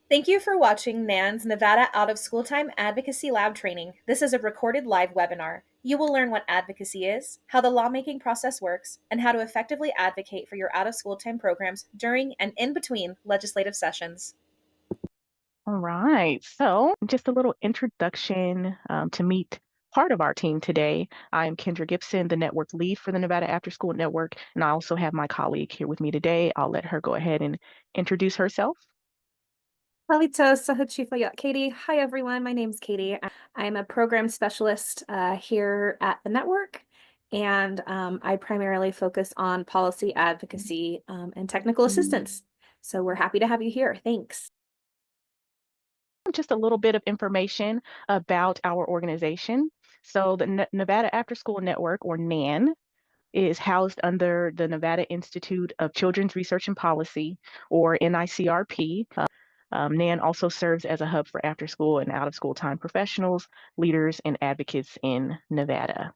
Thank you for watching NAN's Nevada Out of School Time Advocacy Lab Training. This is a recorded live webinar. You will learn what advocacy is, how the lawmaking process works, and how to effectively advocate for your out of school time programs during and in between legislative sessions. All right. So, just a little introduction to meet part of our team today. I'm Kendra Gibson, the network lead for the Nevada After School Network, and I also have my colleague here with me today. I'll let her go ahead and introduce herself. Halito Sahachifa Katie. Hi, everyone. My name's Katie. I'm a program specialist here at the network, and I primarily focus on policy advocacy and technical assistance. So we're happy to have you here. Thanks. Just a little bit of information about our organization. So, the Nevada After School Network, or NAN, is housed under the Nevada Institute of Children's Research and Policy, or NICRP. NAN also serves as a hub for after school and out of school time professionals, leaders, and advocates in Nevada.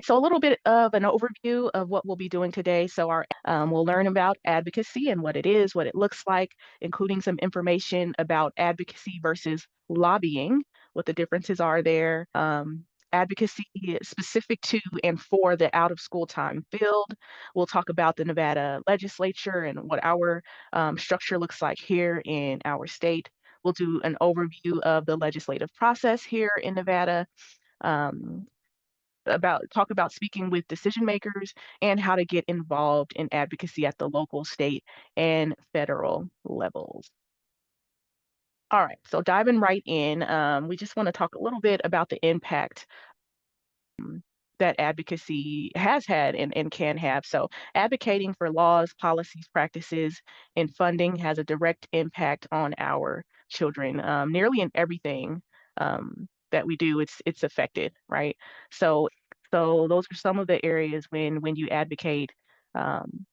So, a little bit of an overview of what we'll be doing today. We'll learn about advocacy and what it is, what it looks like, including some information about advocacy versus lobbying, what the differences are there. Advocacy specific to and for the out of school time field. We'll talk about the Nevada legislature and what our structure looks like here in our state. We'll do an overview of the legislative process here in Nevada. Um, talk about speaking with decision makers and how to get involved in advocacy at the local, state, and federal levels. All right, so diving right in, we just want to talk a little bit about the impact that advocacy has had and can have. So, advocating for laws, policies, practices, and funding has a direct impact on our children. Nearly in everything that we do, it's affected, right? So, so those are some of the areas when you advocate. Um,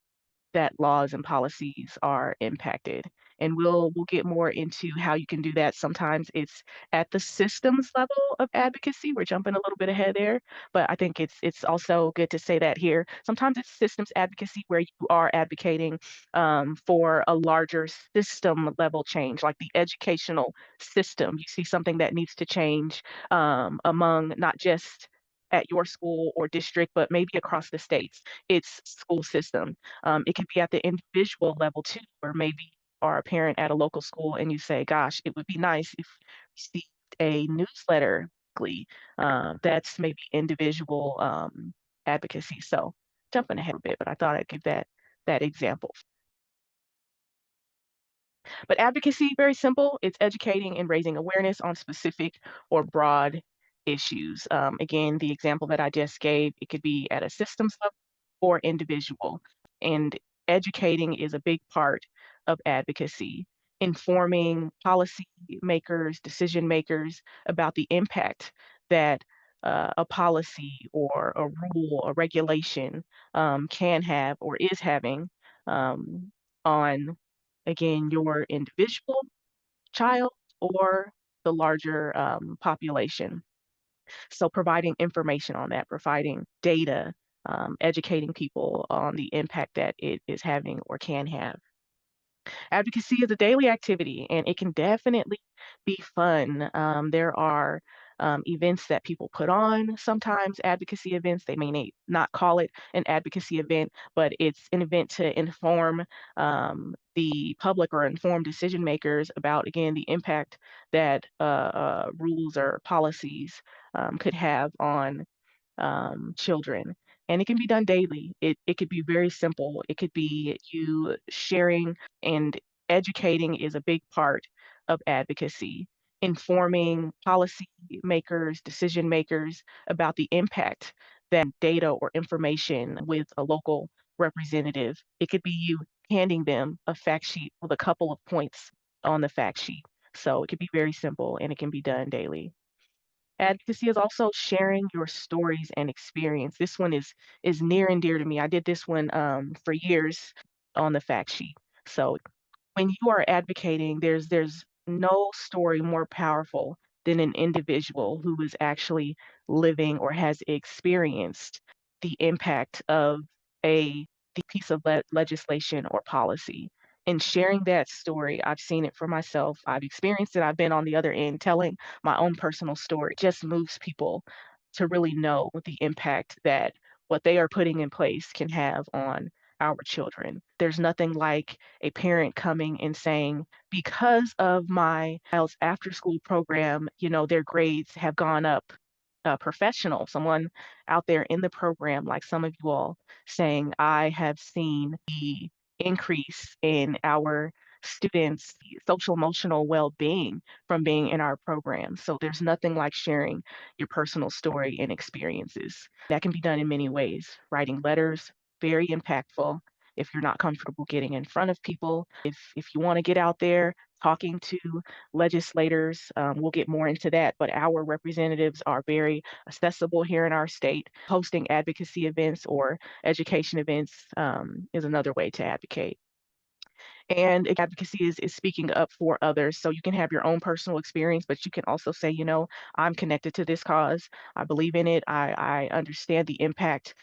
that laws and policies are impacted. And we'll get more into how you can do that. Sometimes it's at the systems level of advocacy. We're jumping a little bit ahead there, but I think it's also good to say that here. Sometimes it's systems advocacy where you are advocating for a larger system level change, like the educational system. You see something that needs to change among not just at your school or district, but maybe across the states. It's school system. It can be at the individual level too, or maybe you are a parent at a local school and you say, gosh, it would be nice if we received a newsletter weekly. That's maybe individual advocacy. So jumping ahead a bit, but I thought I'd give that example. But advocacy, very simple. It's educating and raising awareness on specific or broad issues. Again, the example that I just gave, it could be at a systems level or individual. And educating is a big part of advocacy, informing policy makers, decision makers about the impact that a policy or a rule or regulation can have or is having on, again, your individual child or the larger population. So providing information on that, providing data, educating people on the impact that it is having or can have. Advocacy is a daily activity and it can definitely be fun. There are events that people put on, sometimes advocacy events. They may not call it an advocacy event, but it's an event to inform the public or inform decision makers about, again, the impact that rules or policies could have on children. And it can be done daily. It could be very simple. It could be you sharing, and educating is a big part of advocacy, informing policy makers, decision makers about the impact that data or information with a local representative. It could be you handing them a fact sheet with a couple of points on the fact sheet. So it could be very simple and it can be done daily. Advocacy is also sharing your stories and experience. This one is near and dear to me. I did this one for years on the fact sheet. So when you are advocating, there's no story more powerful than an individual who is actually living or has experienced the impact of a the piece of legislation or policy. And sharing that story, I've seen it for myself. I've experienced it. I've been on the other end telling my own personal story. It just moves people to really know the impact that what they are putting in place can have on our children. There's nothing like a parent coming and saying, because of my child's after school program, their grades have gone up. A professional, someone out there in the program, like some of you all, saying, I have seen the increase in our students' social emotional well-being from being in our program. So there's nothing like sharing your personal story and experiences. That can be done in many ways. Writing letters, very impactful. If you're not comfortable getting in front of people, if you want to get out there, talking to legislators, we'll get more into that, but our representatives are very accessible here in our state. Hosting advocacy events or education events is another way to advocate. And advocacy is speaking up for others. So you can have your own personal experience, but you can also say, I'm connected to this cause. I believe in it. I understand the impact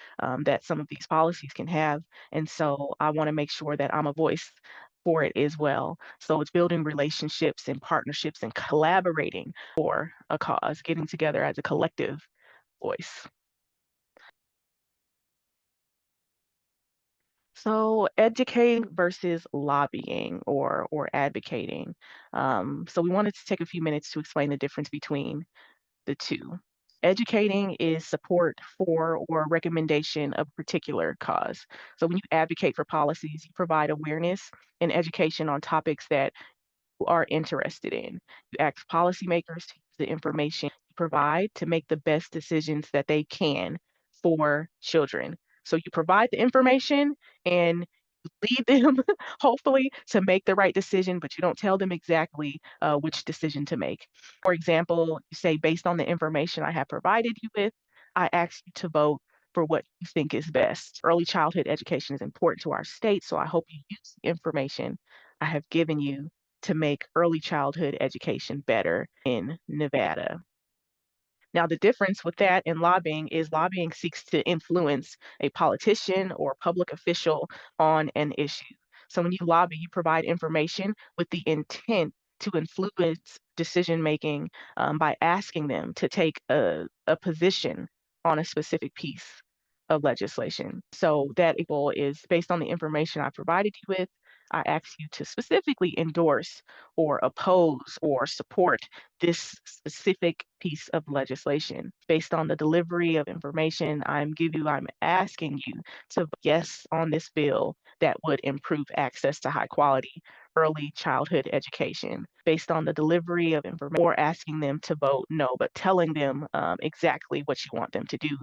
that some of these policies can have. And so I want to make sure that I'm a voice for it as well. So it's building relationships and partnerships and collaborating for a cause, getting together as a collective voice. So educating versus lobbying or advocating. So we wanted to take a few minutes to explain the difference between the two. Educating is support for or recommendation of a particular cause. So when you advocate for policies, you provide awareness and education on topics that you are interested in. You ask policymakers to use the information you provide to make the best decisions that they can for children. So you provide the information and lead them, hopefully, to make the right decision, but you don't tell them exactly which decision to make. For example, you say, based on the information I have provided you with, I ask you to vote for what you think is best. Early childhood education is important to our state, so I hope you use the information I have given you to make early childhood education better in Nevada. Now, the difference with that and lobbying is lobbying seeks to influence a politician or public official on an issue. So when you lobby, you provide information with the intent to influence decision making by asking them to take a position on a specific piece of legislation. So that goal is based on the information I provided you with. I ask you to specifically endorse or oppose or support this specific piece of legislation. Based on the delivery of information I'm asking you to vote yes on this bill that would improve access to high quality early childhood education. Based on the delivery of information, or asking them to vote no, but telling them exactly what you want them to do,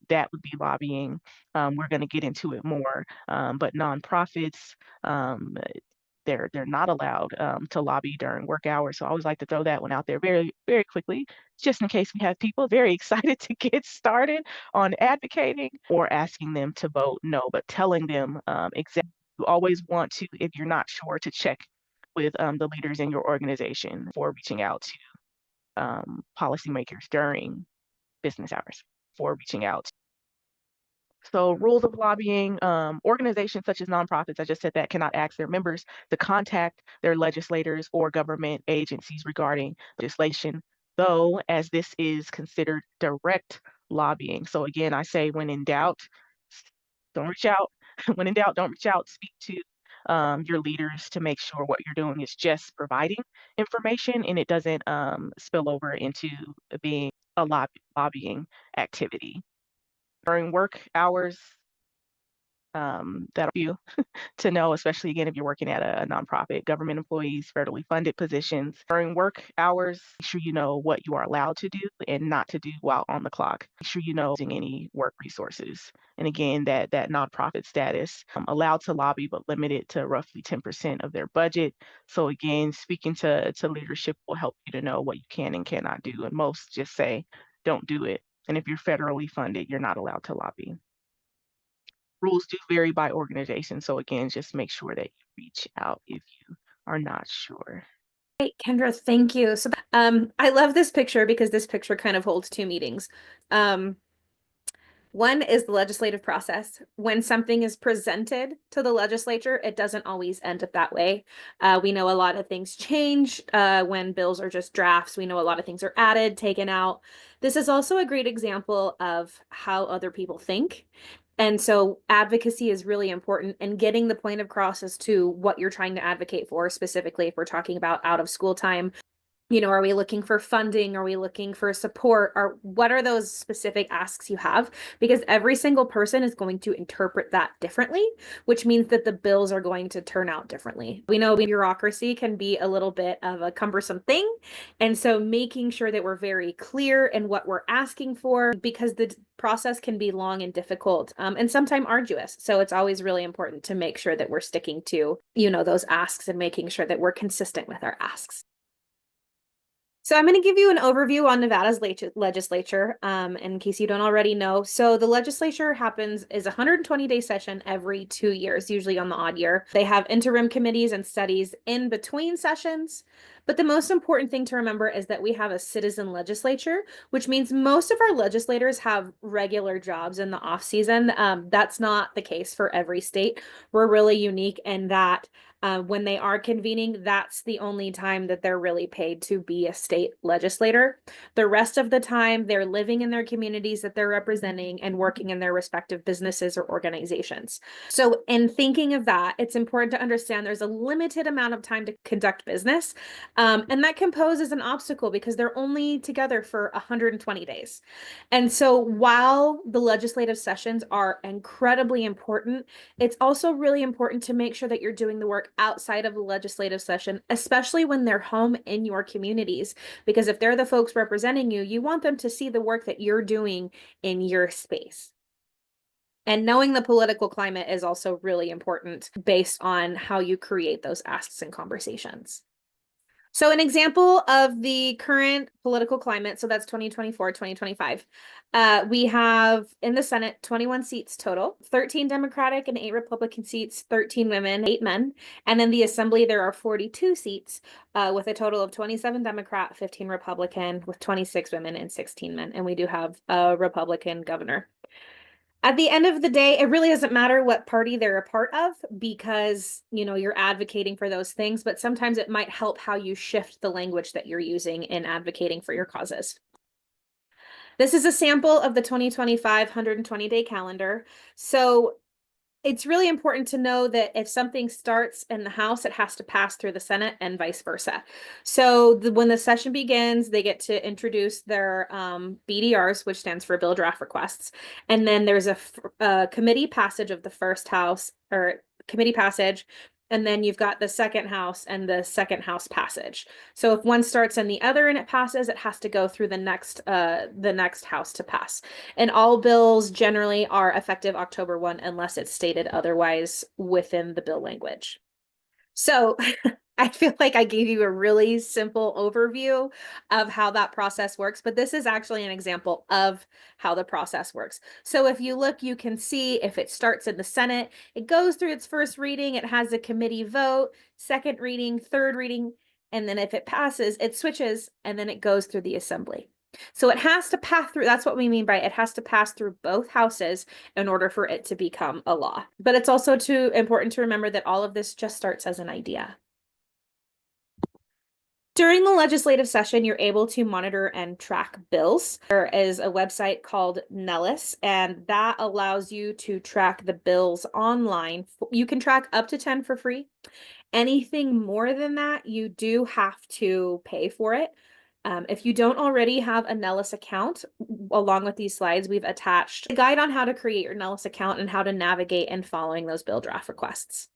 that would be lobbying. We're going to get into it more, but nonprofits, um, they're not allowed to lobby during work hours. So I always like to throw that one out there very, very quickly, just in case we have people very excited to get started on advocating or asking them to vote no, but telling them exactly. You always want to, if you're not sure, to check with the leaders in your organization for reaching out to policymakers during business hours, for reaching out. So rules of lobbying, organizations such as nonprofits, I just said that, cannot ask their members to contact their legislators or government agencies regarding legislation, though, as this is considered direct lobbying. So again, I say when in doubt, don't reach out. When in doubt, don't reach out. Speak to your leaders to make sure what you're doing is just providing information and it doesn't spill over into being a lobbying activity. During work hours, that'll you to know, especially again, if you're working at a nonprofit, government employees, federally funded positions. During work hours, make sure you know what you are allowed to do and not to do while on the clock. Make sure you know using any work resources. And again, that nonprofit status, allowed to lobby, but limited to roughly 10% of their budget. So again, speaking to leadership will help you to know what you can and cannot do. And most just say, don't do it. And if you're federally funded, you're not allowed to lobby. Rules do vary by organization. So again, just make sure that you reach out if you are not sure. Great, Kendra, thank you. So, I love this picture because this picture kind of holds two meetings. One is the legislative process. When something is presented to the legislature, it doesn't always end up that way. We know a lot of things change when bills are just drafts. We know a lot of things are added, taken out. This is also a great example of how other people think. And so advocacy is really important, and getting the point across as to what you're trying to advocate for, specifically if we're talking about out of school time. Are we looking for funding? Are we looking for support? Or what are those specific asks you have? Because every single person is going to interpret that differently, which means that the bills are going to turn out differently. We know bureaucracy can be a little bit of a cumbersome thing. And so making sure that we're very clear in what we're asking for, because the process can be long and difficult, and sometimes arduous. So it's always really important to make sure that we're sticking to, those asks and making sure that we're consistent with our asks. So I'm going to give you an overview on Nevada's legislature, in case you don't already know. So the legislature is a 120-day session every 2 years, usually on the odd year. They have interim committees and studies in between sessions. But the most important thing to remember is that we have a citizen legislature, which means most of our legislators have regular jobs in the off season. That's not the case for every state. We're really unique in that when they are convening, that's the only time that they're really paid to be a state legislator. The rest of the time, they're living in their communities that they're representing and working in their respective businesses or organizations. So in thinking of that, it's important to understand there's a limited amount of time to conduct business. And that can pose as an obstacle because they're only together for 120 days. And so while the legislative sessions are incredibly important, it's also really important to make sure that you're doing the work outside of the legislative session, especially when they're home in your communities. Because if they're the folks representing you, you want them to see the work that you're doing in your space. And knowing the political climate is also really important based on how you create those asks and conversations. So an example of the current political climate, so that's 2024, 2025. We have in the Senate 21 seats total, 13 Democratic and 8 Republican seats, 13 women, 8 men. And in the Assembly, there are 42 seats with a total of 27 Democrat, 15 Republican, with 26 women and 16 men. And we do have a Republican governor. At the end of the day, it really doesn't matter what party they're a part of because, you're advocating for those things, but sometimes it might help how you shift the language that you're using in advocating for your causes. This is a sample of the 2025 120-day calendar. So it's really important to know that if something starts in the House, it has to pass through the Senate and vice versa. So when the session begins, they get to introduce their BDRs, which stands for Bill Draft Requests. And then there's a committee passage of the first House or committee passage. And then you've got the second House and the second House passage. So if one starts in the other and it passes, it has to go through the next House to pass. And all bills generally are effective October 1 unless it's stated otherwise within the bill language. So I feel like I gave you a really simple overview of how that process works, but this is actually an example of how the process works. So if you look, you can see if it starts in the Senate, it goes through its first reading, it has a committee vote, second reading, third reading, and then if it passes, it switches, and then it goes through the Assembly. So it has to pass through, that's what we mean by it has to pass through both houses in order for it to become a law. But it's also important to remember that all of this just starts as an idea. During the legislative session, you're able to monitor and track bills. There is a website called NELIS, and that allows you to track the bills online. You can track up to 10 for free. Anything more than that, you do have to pay for it. If you don't already have a Nellis account, along with these slides, we've attached a guide on how to create your Nellis account and how to navigate and following those bill draft requests.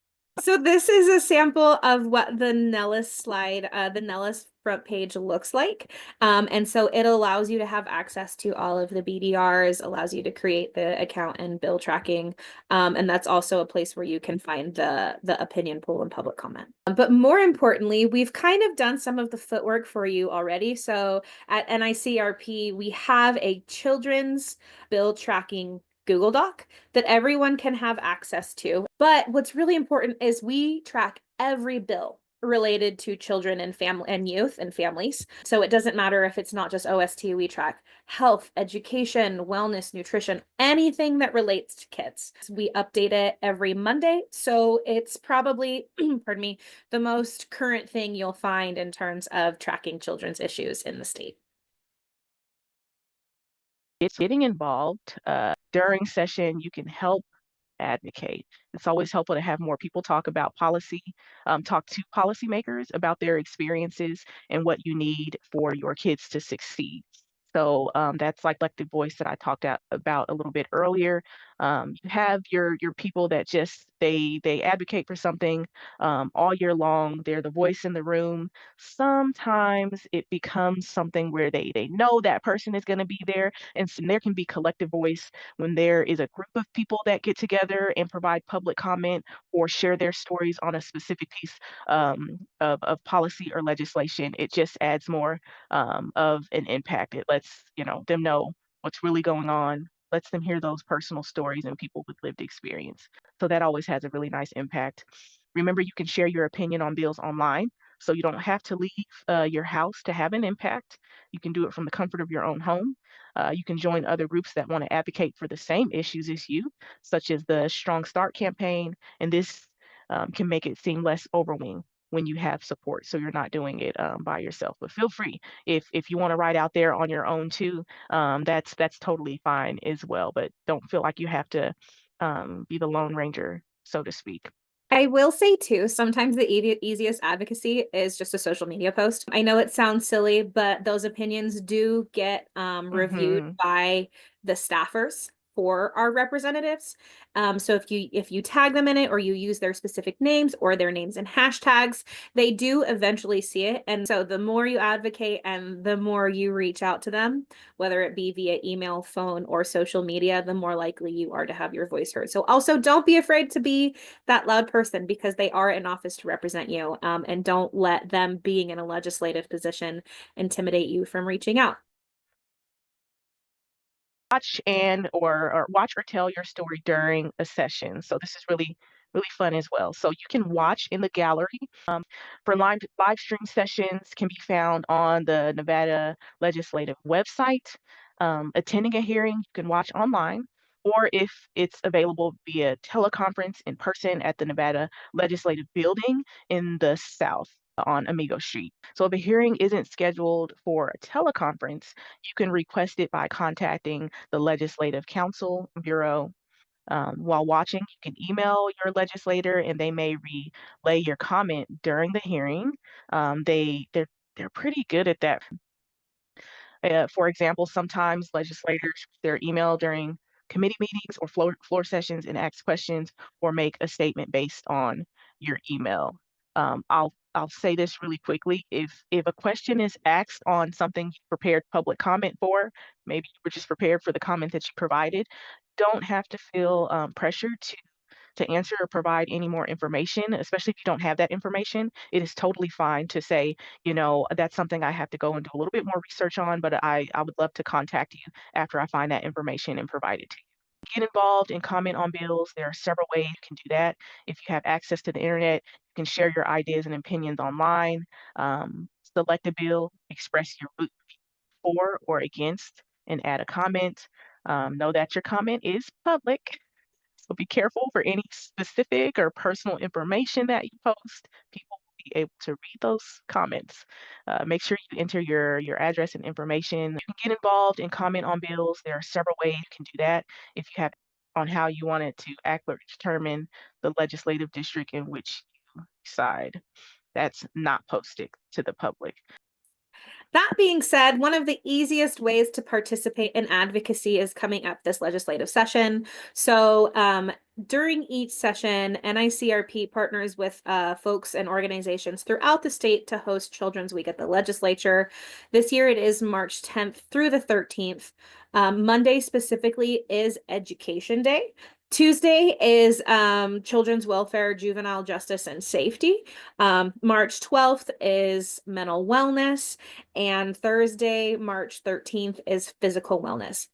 So this is a sample of what the Nellis slide, the Nellis front page looks like. And so it allows you to have access to all of the BDRs, allows you to create the account and bill tracking. And that's also a place where you can find the opinion poll and public comment. But more importantly, we've kind of done some of the footwork for you already. So at NICRP, we have a children's bill tracking Google Doc that everyone can have access to. But what's really important is we track every bill related to children and family and youth and families. So it doesn't matter if it's not just OST we track, health, education, wellness, nutrition, anything that relates to kids. We update it every Monday. So it's probably, pardon me, the most current thing you'll find in terms of tracking children's issues in the state. It's getting involved. During session, you can help advocate. It's always helpful to have more people talk about policy, talk to policymakers about their experiences and what you need for your kids to succeed. So that's like collective voice that I talked about a little bit earlier. You have your people that just they advocate for something all year long. They're the voice in the room. Sometimes it becomes something where they know that person is going to be there, and so there can be collective voice when there is a group of people that get together and provide public comment or share their stories on a specific piece of policy or legislation. It just adds more of an impact. It lets them know what's really going on, lets them hear those personal stories and people with lived experience. So that always has a really nice impact. Remember, you can share your opinion on bills online, so you don't have to leave your house to have an impact. You can do it from the comfort of your own home. You can join other groups that want to advocate for the same issues as you, such as the Strong Start campaign, and this can make it seem less overwhelming when you have support, so you're not doing it by yourself. But feel free if you want to write out there on your own too. That's totally fine as well. But don't feel like you have to be the Lone Ranger, so to speak. I will say too, sometimes the easiest advocacy is just a social media post. I know it sounds silly, but those opinions do get reviewed Hmm. by the staffers for our representatives. So if you tag them in it or you use their specific names or their names and hashtags, they do eventually see it. And so the more you advocate and the more you reach out to them, whether it be via email, phone, or social media, the more likely you are to have your voice heard. So also don't be afraid to be that loud person because they are in office to represent you, and don't let them being in a legislative position intimidate you from reaching out. Watch or tell your story during a session. So this is really fun as well. So you can watch in the gallery. For live stream sessions can be found on the Nevada Legislative website. Attending a hearing, you can watch online, or if it's available via teleconference in person at the Nevada Legislative Building in the South on Amigo Street. So if a hearing isn't scheduled for a teleconference, you can request it by contacting the Legislative Council Bureau. While watching, you can email your legislator and they may relay your comment during the hearing. They're pretty good at that. For example, sometimes legislators their email during committee meetings or floor sessions and ask questions or make a statement based on your email. I'll say this really quickly. If a question is asked on something you prepared public comment for, maybe you were just prepared for the comment that you provided, don't have to feel pressure to answer or provide any more information, especially if you don't have that information. It is totally fine to say, that's something I have to go and do a little bit more research on, but I would love to contact you after I find that information and provide it to you. Get involved and comment on bills. There are several ways you can do that. If you have access to the internet, you can share your ideas and opinions online, select a bill, express your vote for or against, and add a comment. Know that your comment is public, so be careful for any specific or personal information that you post. People will be able to read those comments. Make sure you enter your address and information. You can get involved and comment on bills. There are several ways you can do that if you have on how you want it to accurately determine the legislative district in which you reside. That's not posted to the public. That being said, one of the easiest ways to participate in advocacy is coming up this legislative session. So during each session, NICRP partners with folks and organizations throughout the state to host Children's Week at the legislature. This year it is March 10th through the 13th. Monday specifically is Education Day. Tuesday is Children's Welfare, Juvenile Justice, and Safety. March 12th is Mental Wellness, and Thursday, March 13th, is Physical Wellness.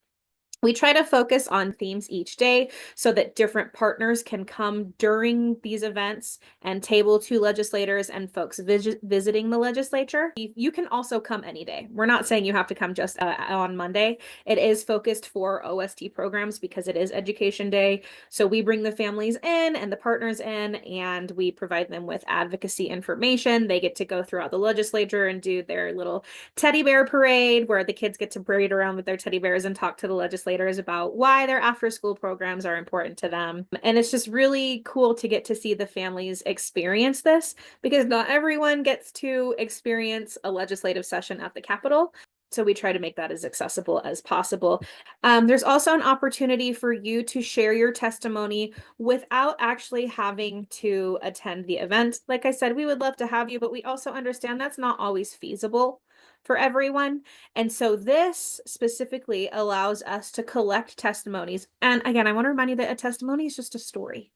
We try to focus on themes each day so that different partners can come during these events and table to legislators and folks visiting the legislature. You can also come any day. We're not saying you have to come just on Monday. It is focused for OST programs because it is Education Day. So we bring the families in and the partners in, and we provide them with advocacy information. They get to go throughout the legislature and do their little teddy bear parade where the kids get to parade around with their teddy bears and talk to the legislators about why their after school programs are important to them. And it's just really cool to get to see the families experience this because not everyone gets to experience a legislative session at the Capitol. So we try to make that as accessible as possible. There's also an opportunity for you to share your testimony without actually having to attend the event. Like I said, we would love to have you, but we also understand that's not always feasible for everyone. And so this specifically allows us to collect testimonies. And again, I want to remind you that a testimony is just a story.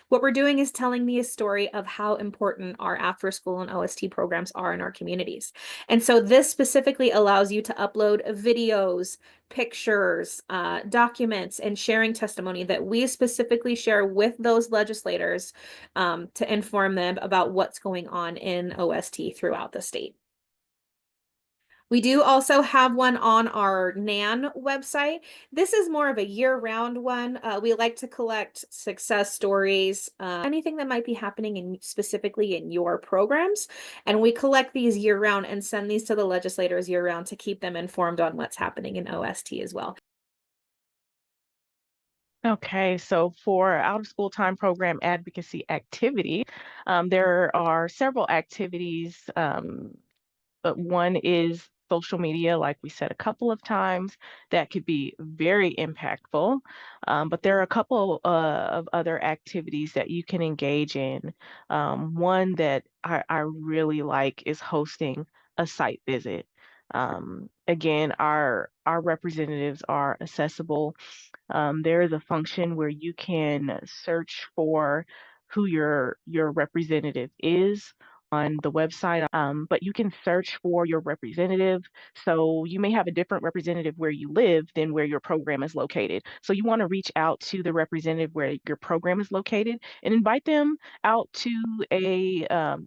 What we're doing is telling me a story of how important our after school and OST programs are in our communities. And so this specifically allows you to upload videos, pictures, documents, and sharing testimony that we specifically share with those legislators to inform them about what's going on in OST throughout the state. We do also have one on our NAN website. This is more of a year-round one. We like to collect success stories, anything that might be happening specifically in your programs. And we collect these year-round and send these to the legislators year-round to keep them informed on what's happening in OST as well. Okay, so for out of school time program advocacy activity, there are several activities. But one is social media, like we said a couple of times, that could be very impactful. But there are a couple of other activities that you can engage in. One that I really like is hosting a site visit. Again, our representatives are accessible. There is a function where you can search for who your representative is on the website, but you can search for your representative. So you may have a different representative where you live than where your program is located. So you want to reach out to the representative where your program is located and invite them out to a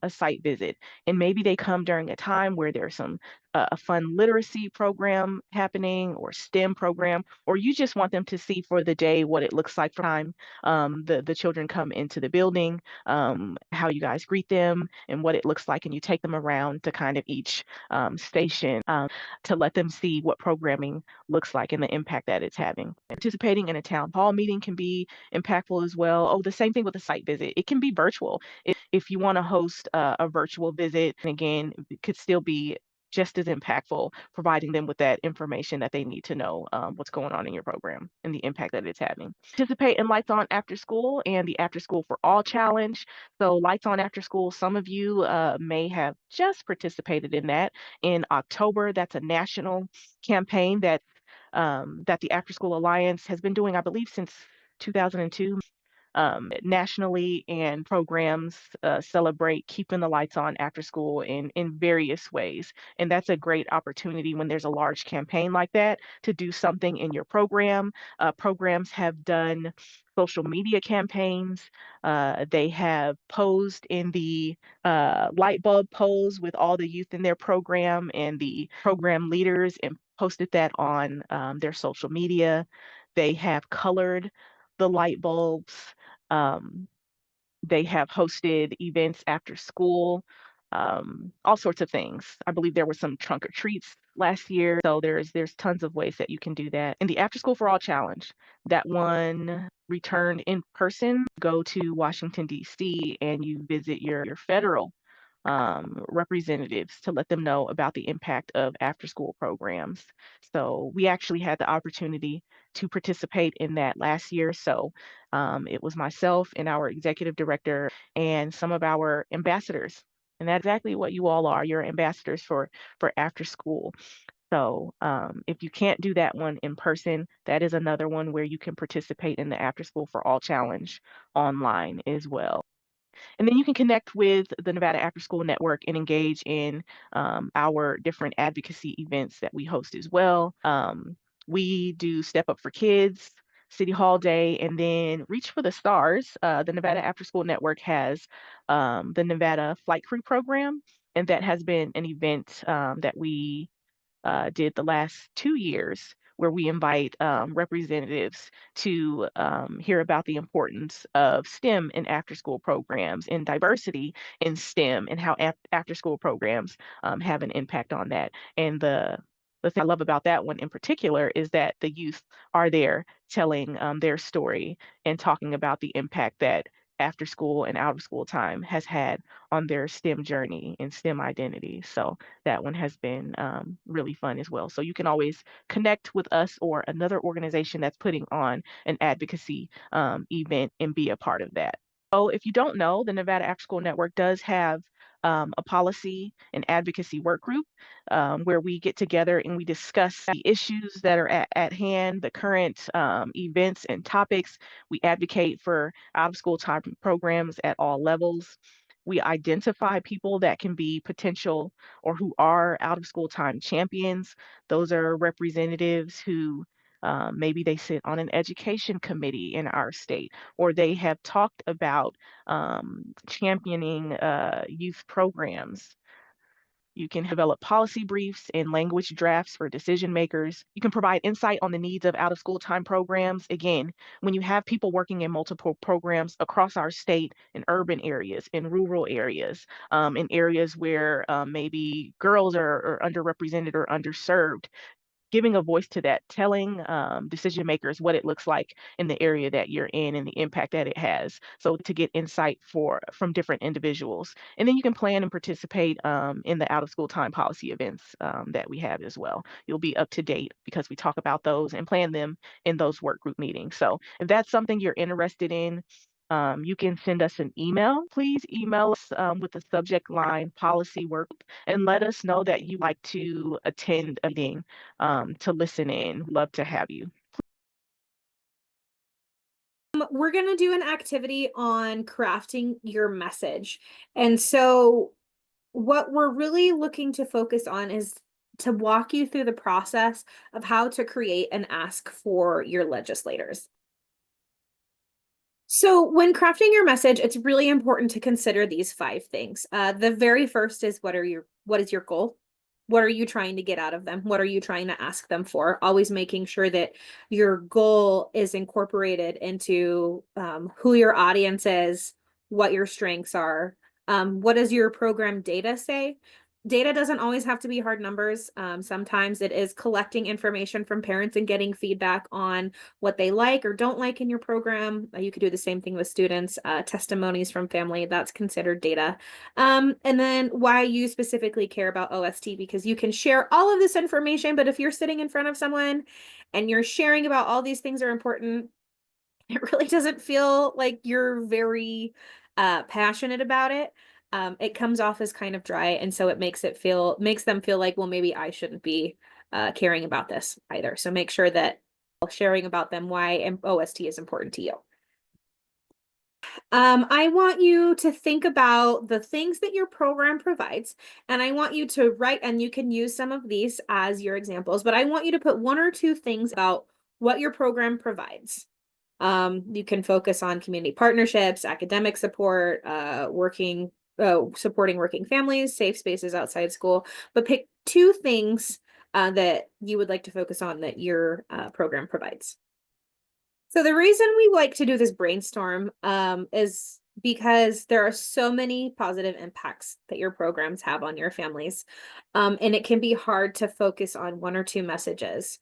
site visit. And maybe they come during a time where there's a fun literacy program happening or STEM program, or you just want them to see for the day what it looks like for time the children come into the building, how you guys greet them and what it looks like, and you take them around to kind of each station to let them see what programming looks like and the impact that it's having. Participating in a town hall meeting can be impactful as well. Oh, the same thing with a site visit. It can be virtual. If you want to host a virtual visit, and again, it could still be just as impactful, providing them with that information that they need to know what's going on in your program and the impact that it's having. Participate in Lights On After School and the After School for All Challenge. So Lights On After School, some of you may have just participated in that in October. That's a national campaign that the After School Alliance has been doing, I believe, since 2002. Nationally, and programs celebrate keeping the lights on after school in various ways. And that's a great opportunity when there's a large campaign like that to do something in your program. Programs have done social media campaigns. They have posed in the light bulb pose with all the youth in their program and the program leaders and posted that on their social media. They have colored the light bulbs. um, they have hosted events after school, all sorts of things. I believe there were some trunk or treats last year. So there's tons of ways that you can do that. And the After School for All Challenge, that one returned in person. Go to Washington, D.C., and you visit your federal representatives to let them know about the impact of after school programs. So we actually had the opportunity to participate in that last year. So it was myself and our executive director and some of our ambassadors. And that's exactly what you all are. You're ambassadors for after school. So if you can't do that one in person, that is another one where you can participate in the After School for All Challenge online as well. And then you can connect with the Nevada After School Network and engage in our different advocacy events that we host as well. We do Step Up for Kids, City Hall Day, and then Reach for the Stars. The Nevada After School Network has the Nevada Flight Crew Program, and that has been an event that we did the last 2 years, where we invite representatives to hear about the importance of STEM in after school programs and diversity in STEM and how after school programs have an impact on that. And the thing I love about that one in particular is that the youth are there telling their story and talking about the impact that after school and out of school time has had on their STEM journey and STEM identity. So that one has been really fun as well. So you can always connect with us or another organization that's putting on an advocacy event and be a part of that. So if you don't know, the Nevada After School Network does have a policy and advocacy work group where we get together and we discuss the issues that are at hand, the current events and topics. We advocate for out of school time programs at all levels. We identify people that can be potential or who are out of school time champions. Those are representatives who maybe they sit on an education committee in our state, or they have talked about championing youth programs. You can develop policy briefs and language drafts for decision makers. You can provide insight on the needs of out of school time programs. Again, when you have people working in multiple programs across our state, in urban areas, in rural areas, in areas where maybe girls are underrepresented or underserved, giving a voice to that, telling decision makers what it looks like in the area that you're in and the impact that it has. So to get insight from different individuals. And then you can plan and participate in the out of school time policy events that we have as well. You'll be up to date because we talk about those and plan them in those work group meetings. So if that's something you're interested in, you can send us an email. Please email us with the subject line policy work and let us know that you like to attend a meeting to listen in. Love to have you. We're going to do an activity on crafting your message. And so what we're really looking to focus on is to walk you through the process of how to create and ask for your legislators. So when crafting your message, it's really important to consider these 5 things. The very first is what is your goal? What are you trying to get out of them? What are you trying to ask them for? Always making sure that your goal is incorporated into who your audience is, what your strengths are. What does your program data say? Data doesn't always have to be hard numbers. Sometimes it is collecting information from parents and getting feedback on what they like or don't like in your program. You could do the same thing with students, testimonies from family, that's considered data. And then why you specifically care about OST, because you can share all of this information, but if you're sitting in front of someone and you're sharing about all these things are important, it really doesn't feel like you're very passionate about it. It comes off as kind of dry, and so it makes them feel like, well, maybe I shouldn't be caring about this either. So make sure that sharing about them why OST is important to you. I want you to think about the things that your program provides, and I want you to write, and you can use some of these as your examples, but I want you to put 1 or 2 things about what your program provides. You can focus on community partnerships, academic support, supporting working families, safe spaces outside school, but pick 2 things that you would like to focus on that your program provides. So the reason we like to do this brainstorm is because there are so many positive impacts that your programs have on your families. And it can be hard to focus on 1 or 2 messages.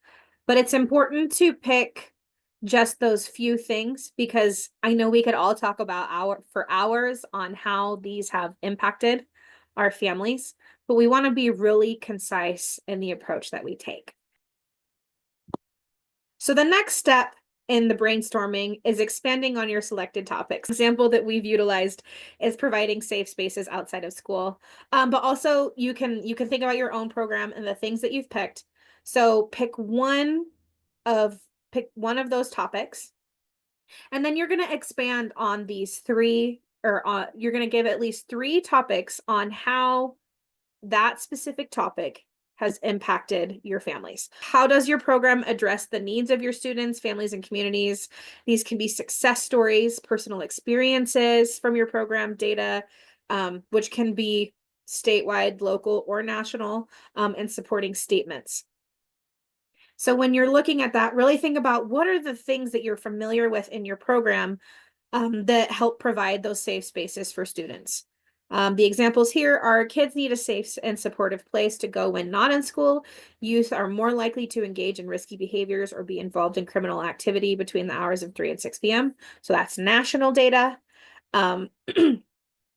But it's important to pick just those few things, because I know we could all talk about for hours on how these have impacted our families, but we want to be really concise in the approach that we take. So the next step in the brainstorming is expanding on your selected topics. Example that we've utilized is providing safe spaces outside of school. But also you can think about your own program and the things that you've picked. So pick one of those topics, and then you're going to expand on these 3, or you're going to give at least 3 topics on how that specific topic has impacted your families. How does your program address the needs of your students, families, and communities? These can be success stories, personal experiences from your program, data, which can be statewide, local, or national, and supporting statements. So when you're looking at that, really think about what are the things that you're familiar with in your program that help provide those safe spaces for students. The examples here are kids need a safe and supportive place to go when not in school. Youth are more likely to engage in risky behaviors or be involved in criminal activity between the hours of 3 and 6 p.m. So that's national data. Um,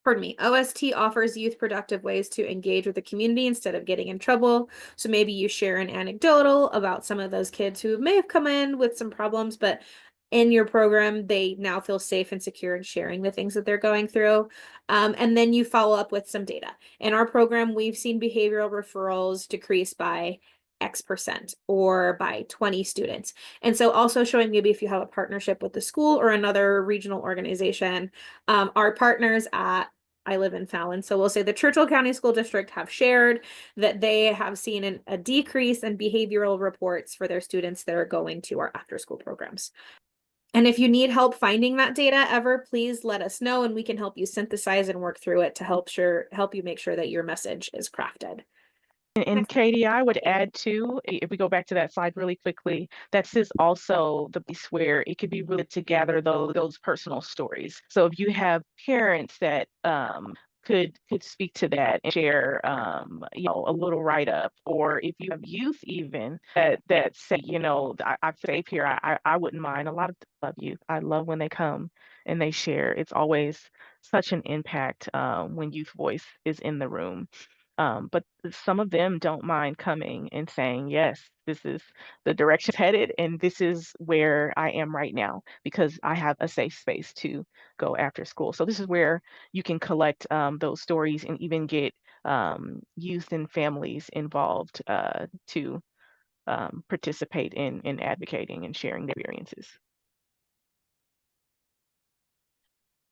Pardon me, OST offers youth productive ways to engage with the community instead of getting in trouble. So maybe you share an anecdotal about some of those kids who may have come in with some problems, but in your program, they now feel safe and secure in sharing the things that they're going through. And then you follow up with some data. In our program, we've seen behavioral referrals decrease by X% or by 20 students. And so also showing maybe if you have a partnership with the school or another regional organization, our partners at I live in Fallon. So we'll say the Churchill County School District have shared that they have seen a decrease in behavioral reports for their students that are going to our after school programs. And if you need help finding that data ever, please let us know and we can help you synthesize and work through it to help you make sure that your message is crafted. And Katie, I would add too, if we go back to that slide really quickly, this is also the piece where it could be really to gather those personal stories. So if you have parents that could speak to that and share a little write-up, or if you have youth even that say, I'm safe here, I wouldn't mind. A lot of love youth. I love when they come and they share. It's always such an impact when youth voice is in the room. But some of them don't mind coming and saying, yes, this is the direction it's headed, and this is where I am right now because I have a safe space to go after school. So this is where you can collect those stories and even get youth and families involved to participate in advocating and sharing their experiences.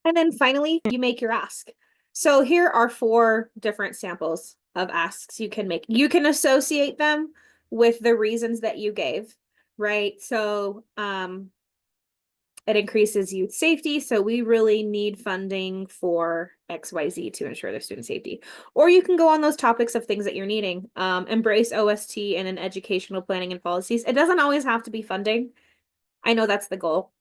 And then finally, you make your ask. So here are 4 different samples of asks you can make. You can associate them with the reasons that you gave, right? So it increases youth safety. So we really need funding for XYZ to ensure their student safety. Or you can go on those topics of things that you're needing. Embrace OST and in educational planning and policies. It doesn't always have to be funding. I know that's the goal,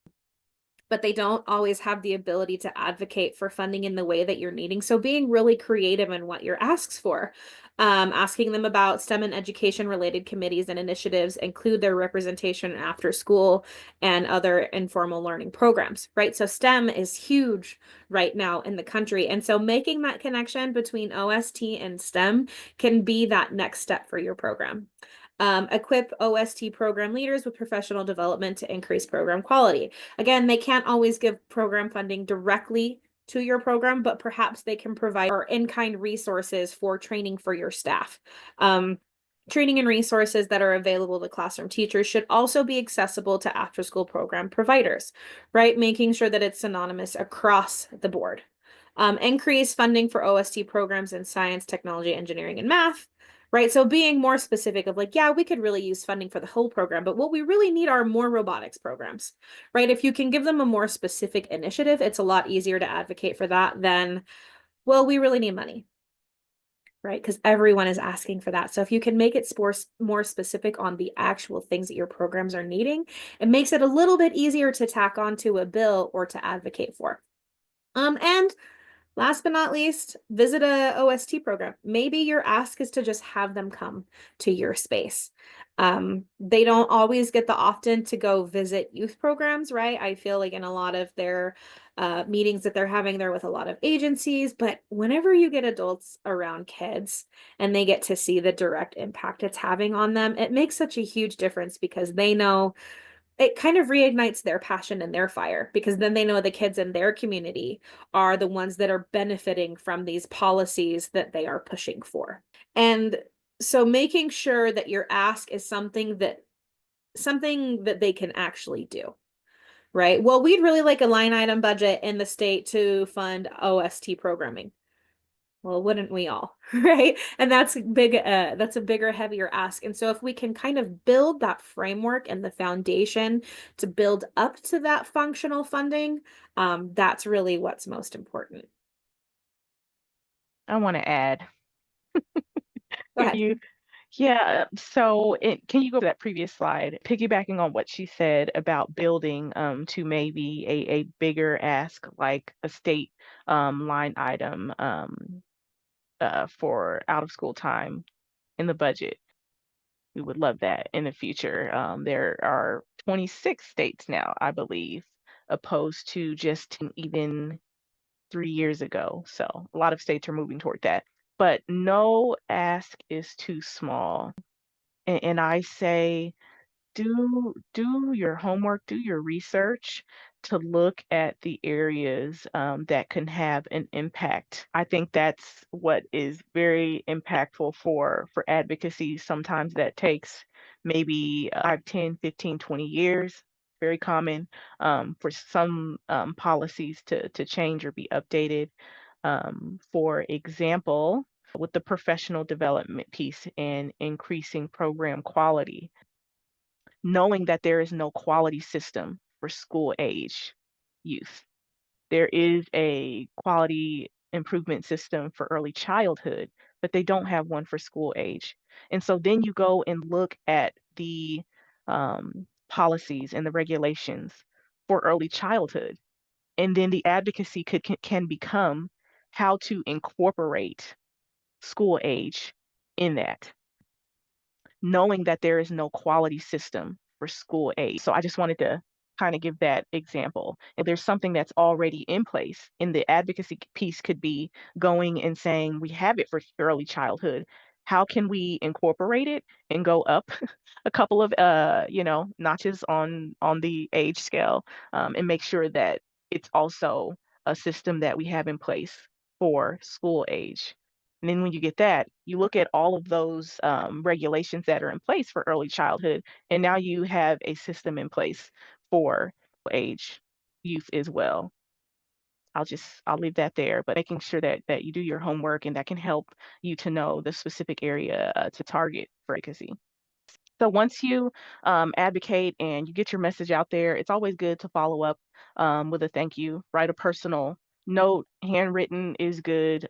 but they don't always have the ability to advocate for funding in the way that you're needing. So being really creative in what your asks for, asking them about STEM and education related committees and initiatives, include their representation after school and other informal learning programs, right? So STEM is huge right now in the country. And so making that connection between OST and STEM can be that next step for your program. Equip OST program leaders with professional development to increase program quality. Again, they can't always give program funding directly to your program, but perhaps they can provide in-kind resources for training for your staff. Training and resources that are available to classroom teachers should also be accessible to after-school program providers, right? Making sure that it's synonymous across the board. Increase funding for OST programs in science, technology, engineering, and math. Right. So being more specific of like, yeah, we could really use funding for the whole program, but what we really need are more robotics programs, right? If you can give them a more specific initiative, it's a lot easier to advocate for that than, well, we really need money, right? Because everyone is asking for that. So if you can make it more specific on the actual things that your programs are needing, it makes it a little bit easier to tack onto a bill or to advocate for. And last but not least, visit a OST program. Maybe your ask is to just have them come to your space. They don't always get the option to go visit youth programs, right? I feel like in a lot of their meetings that they're having there with a lot of agencies, but whenever you get adults around kids and they get to see the direct impact it's having on them, it makes such a huge difference because they know it kind of reignites their passion and their fire because then they know the kids in their community are the ones that are benefiting from these policies that they are pushing for. And so making sure that your ask is something that they can actually do. Right? Well, we'd really like a line item budget in the state to fund OST programming. Well, wouldn't we all, right? And that's big, that's a bigger, heavier ask. And so if we can kind of build that framework and the foundation to build up to that functional funding, that's really what's most important. I want to add, Go ahead. you yeah, so can you go to that previous slide, piggybacking on what she said about building to maybe a bigger ask, like a state line item for out of school time in the budget. We would love that in the future. There are 26 states now, I believe, opposed to just even 3 years ago. So a lot of states are moving toward that. But no ask is too small. And I say do your homework, do your research to look at the areas that can have an impact. I think that's what is very impactful for advocacy. Sometimes that takes maybe 5, 10, 15, 20 years. Very common for some policies to change or be updated. For example, with the professional development piece and increasing program quality, knowing that there is no quality system for school age youth. There is a quality improvement system for early childhood, but they don't have one for school age. And so then you go and look at the policies and the regulations for early childhood. And then the advocacy can become how to incorporate school age in that, knowing that there is no quality system for school aid. So I just wanted to kind of give that example. If there's something that's already in place, and the advocacy piece could be going and saying, we have it for early childhood. How can we incorporate it and go up a couple of notches on the age scale, and make sure that it's also a system that we have in place for school age. And then when you get that, you look at all of those regulations that are in place for early childhood, and now you have a system in place for age youth as well. I'll leave that there, but making sure that you do your homework, and that can help you to know the specific area to target for advocacy. So once you advocate and you get your message out there, it's always good to follow up with a thank you, write a personal note. Handwritten is good.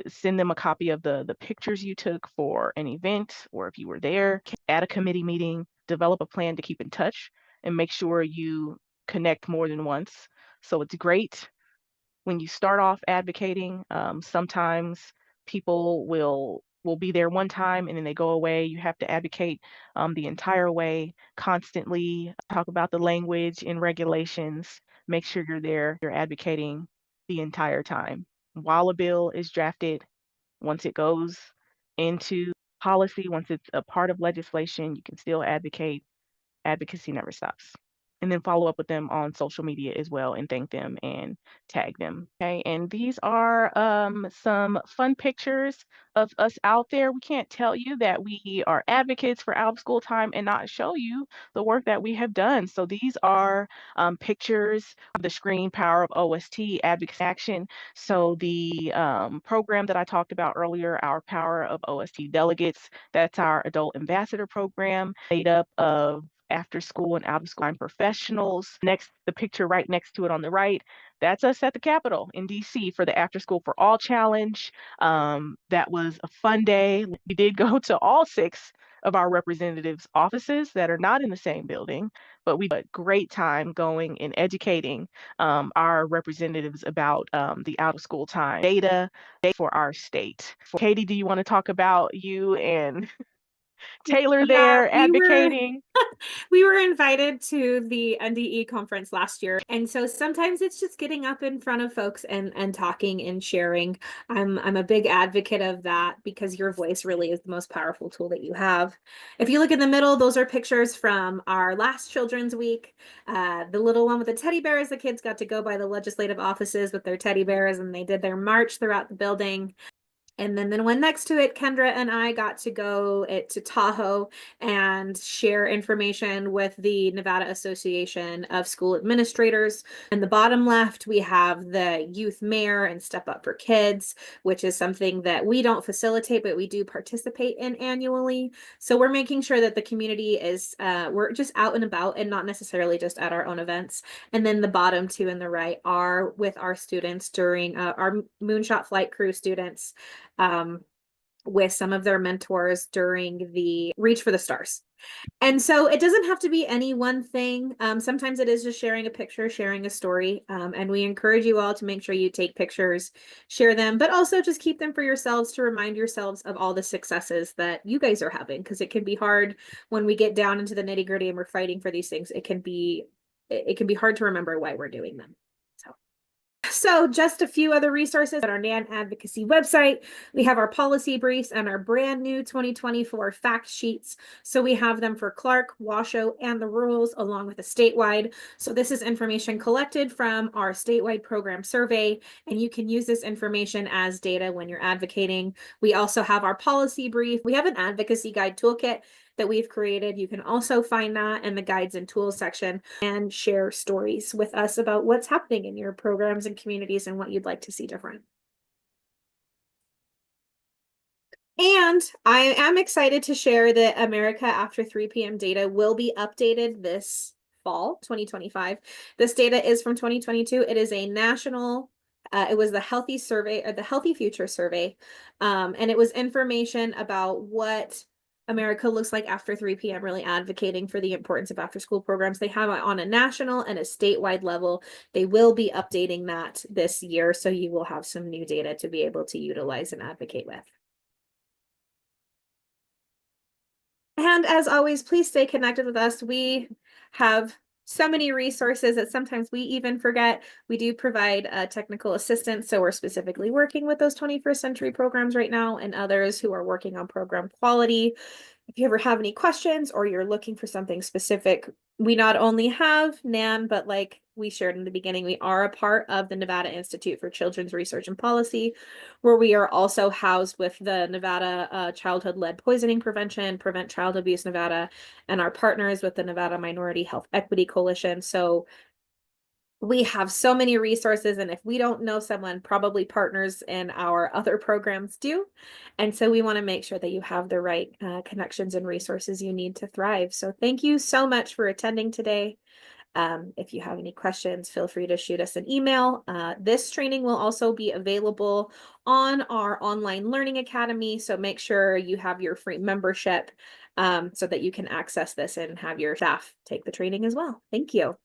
Send them a copy of the pictures you took for an event, or if you were there at a committee meeting. Develop a plan to keep in touch and make sure you connect more than once. So it's great when you start off advocating. Sometimes people will be there one time and then they go away. You have to advocate the entire way, constantly talk about the language and regulations. Make sure you're there, you're advocating the entire time. While a bill is drafted, once it goes into policy, once it's a part of legislation, you can still advocate. Advocacy never stops. And then follow up with them on social media as well and thank them and tag them. Okay. And these are some fun pictures of us out there. We can't tell you that we are advocates for out of school time and not show you the work that we have done. So these are pictures of the screen Power of OST Advocacy Action. So the program that I talked about earlier, our Power of OST Delegates, that's our adult ambassador program made up of after school and out of school professionals. Next, the picture right next to it on the right, that's us at the Capitol in DC for the After School for All Challenge. That was a fun day. We did go to all 6 of our representatives' offices that are not in the same building, but we had a great time going and educating our representatives about the out of school time data for our state. Katie, do you want to talk about you and Taylor Yeah, there advocating? we were invited to the NDE conference last year. And so sometimes it's just getting up in front of folks and talking and sharing. I'm a big advocate of that because your voice really is the most powerful tool that you have. If you look in the middle, those are pictures from our last Children's Week. The little one with the teddy bears, the kids got to go by the legislative offices with their teddy bears and they did their march throughout the building. And then the one next to it, Kendra and I got to go to Tahoe and share information with the Nevada Association of School Administrators. In the bottom left, we have the Youth Mayor and Step Up for Kids, which is something that we don't facilitate, but we do participate in annually. So we're making sure that the community is, we're just out and about and not necessarily just at our own events. And then the bottom two and the right are with our students during our Moonshot Flight Crew students, with some of their mentors during the Reach for the Stars. And so it doesn't have to be any one thing. Sometimes it is just sharing a picture, sharing a story. And we encourage you all to make sure you take pictures, share them, but also just keep them for yourselves to remind yourselves of all the successes that you guys are having. Because it can be hard when we get down into the nitty gritty and we're fighting for these things. It can be hard to remember why we're doing them. So just a few other resources at our NAN advocacy website. We have our policy briefs and our brand new 2024 fact sheets. So we have them for Clark, Washoe, and the rules along with a statewide. So this is information collected from our statewide program survey, and you can use this information as data when you're advocating. We also have our policy brief. We have an advocacy guide toolkit that we've created. You can also find that in the guides and tools section and share stories with us about what's happening in your programs and communities and what you'd like to see different. And I am excited to share that America After 3 p.m. data will be updated this fall, 2025. This data is from 2022. It is a national, it was the Healthy Survey or the Healthy Future Survey. And it was information about what America looks like after 3 p.m., really advocating for the importance of after school programs. They have it on a national and a statewide level. They will be updating that this year, so you will have some new data to be able to utilize and advocate with. And as always, please stay connected with us. We have so many resources that sometimes we even forget. We do provide technical assistance, so we're specifically working with those 21st century programs right now and others who are working on program quality. If you ever have any questions or you're looking for something specific, we not only have NAN, but like we shared in the beginning, we are a part of the Nevada Institute for Children's Research and Policy, where we are also housed with the Nevada Childhood Lead Poisoning Prevention, Prevent Child Abuse Nevada, and our partners with the Nevada Minority Health Equity Coalition. So we have so many resources, and if we don't know someone, probably partners in our other programs do. And so we want to make sure that you have the right connections and resources you need to thrive. So thank you so much for attending today. If you have any questions, feel free to shoot us an email. This training will also be available on our online learning academy. So make sure you have your free membership so that you can access this and have your staff take the training as well. Thank you.